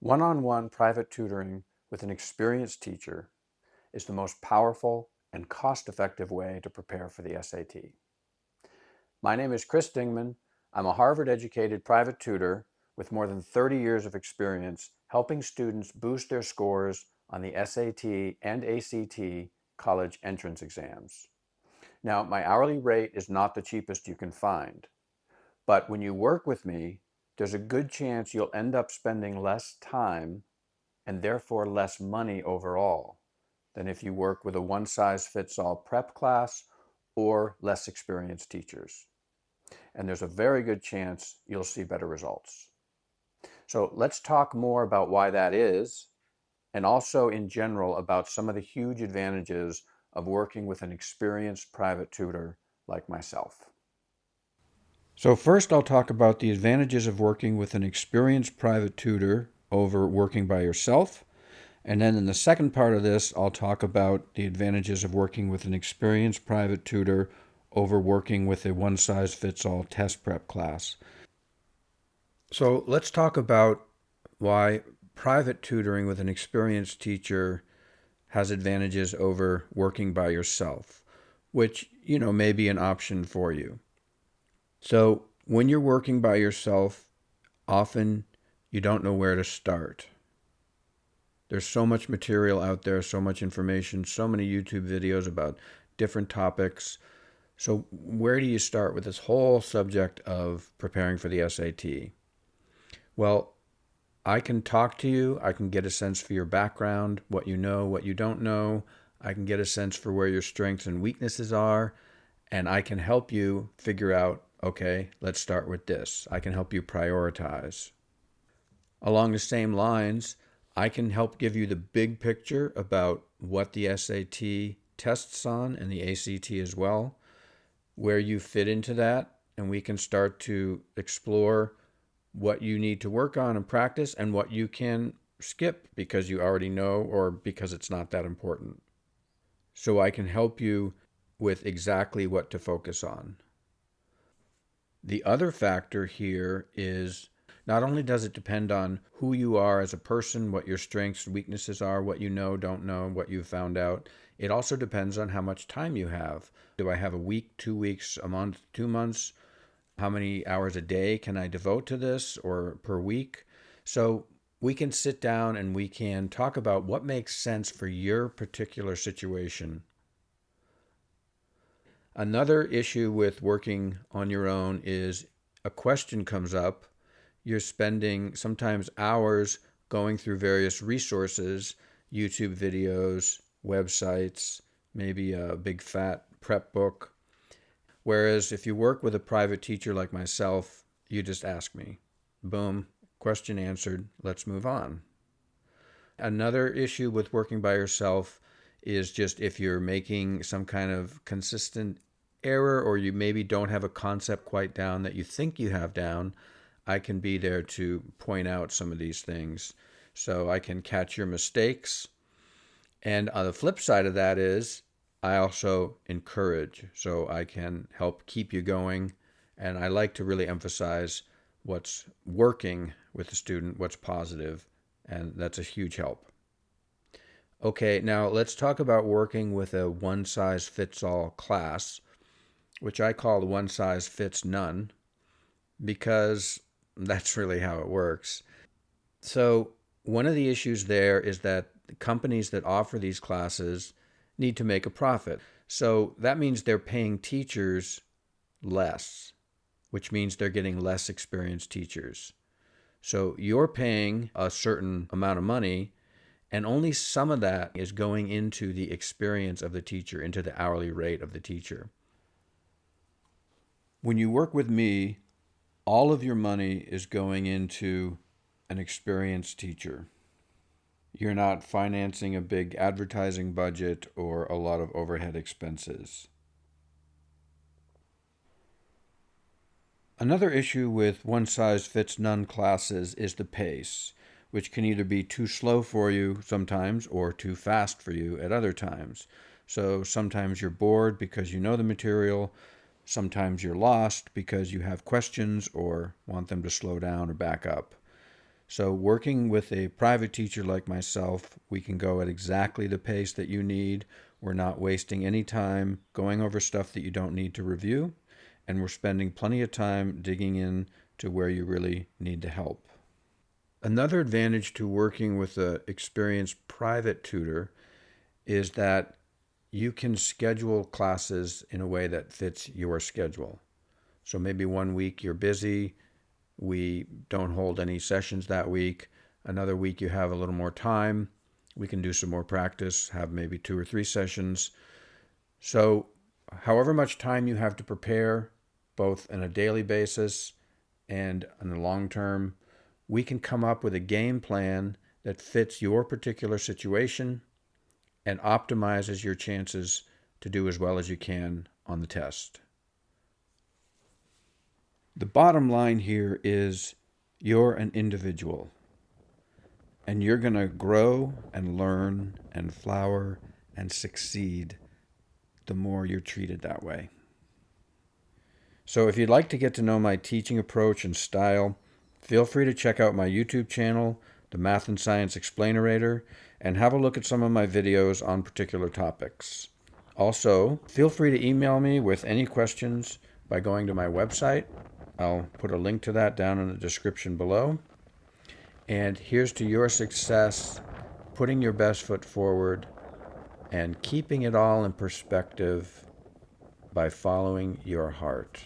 One-on-one private tutoring with an experienced teacher is the most powerful and cost-effective way to prepare for the SAT. My name is Chris Dingman. I'm a Harvard-educated private tutor with more than 30 years of experience helping students boost their scores on the SAT and ACT college entrance exams. Now, my hourly rate is not the cheapest you can find, but when you work with me, there's a good chance you'll end up spending less time and therefore less money overall than if you work with a one-size-fits-all prep class or less experienced teachers. And there's a very good chance you'll see better results. So let's talk more about why that is, and also in general about some of the huge advantages of working with an experienced private tutor like myself. So first I'll talk about the advantages of working with an experienced private tutor over working by yourself. And then in the second part of this, I'll talk about the advantages of working with an experienced private tutor over working with a one-size-fits-all test prep class. So let's talk about why private tutoring with an experienced teacher has advantages over working by yourself, which, may be an option for you. So when you're working by yourself, often you don't know where to start. There's so much material out there, so much information, so many YouTube videos about different topics. So where do you start with this whole subject of preparing for the SAT? Well, I can talk to you. I can get a sense for your background, what you know, what you don't know. I can get a sense for where your strengths and weaknesses are, and I can help you figure out, okay, let's start with this. I can help you prioritize. Along the same lines, I can help give you the big picture about what the SAT tests on and the ACT as well, where you fit into that, and we can start to explore what you need to work on and practice and what you can skip because you already know or because it's not that important. So I can help you with exactly what to focus on. The other factor here is not only does it depend on who you are as a person, what your strengths and weaknesses are, what you know, don't know, what you've found out, it also depends on how much time you have. Do I have a week, 2 weeks, a month, 2 months? How many hours a day can I devote to this or per week? So we can sit down and we can talk about what makes sense for your particular situation. Another issue with working on your own is a question comes up. You're spending sometimes hours going through various resources, YouTube videos, websites, maybe a big fat prep book. Whereas if you work with a private teacher like myself, you just ask me. Boom, question answered, let's move on. Another issue with working by yourself is just if you're making some kind of consistent error or you maybe don't have a concept quite down that you think you have down, I can be there to point out some of these things. So I can catch your mistakes. And on the flip side of that is I also encourage, so I can help keep you going. And I like to really emphasize what's working with the student, what's positive, and that's a huge help. Okay, now let's talk about working with a one-size-fits-all class, which I call one-size-fits-none, because that's really how it works. So one of the issues there is that the companies that offer these classes need to make a profit. So that means they're paying teachers less, which means they're getting less experienced teachers. So you're paying a certain amount of money, and only some of that is going into the experience of the teacher, into the hourly rate of the teacher. When you work with me, all of your money is going into an experienced teacher. You're not financing a big advertising budget or a lot of overhead expenses. Another issue with one-size-fits-none classes is the pace, which can either be too slow for you sometimes or too fast for you at other times. So sometimes you're bored because you know the material. Sometimes you're lost because you have questions or want them to slow down or back up. So working with a private teacher like myself, we can go at exactly the pace that you need. We're not wasting any time going over stuff that you don't need to review, and we're spending plenty of time digging in to where you really need the help. Another advantage to working with an experienced private tutor is that you can schedule classes in a way that fits your schedule. So maybe one week you're busy, we don't hold any sessions that week. Another week you have a little more time, we can do some more practice, have maybe 2 or 3 sessions. So however much time you have to prepare, both on a daily basis and on the long term, we can come up with a game plan that fits your particular situation and optimizes your chances to do as well as you can on the test. The bottom line here is you're an individual, and you're going to grow and learn and flower and succeed the more you're treated that way. So if you'd like to get to know my teaching approach and style, feel free to check out my YouTube channel, the Math and Science Explainerator, and have a look at some of my videos on particular topics. Also, feel free to email me with any questions by going to my website. I'll put a link to that down in the description below. And here's to your success, putting your best foot forward and keeping it all in perspective by following your heart.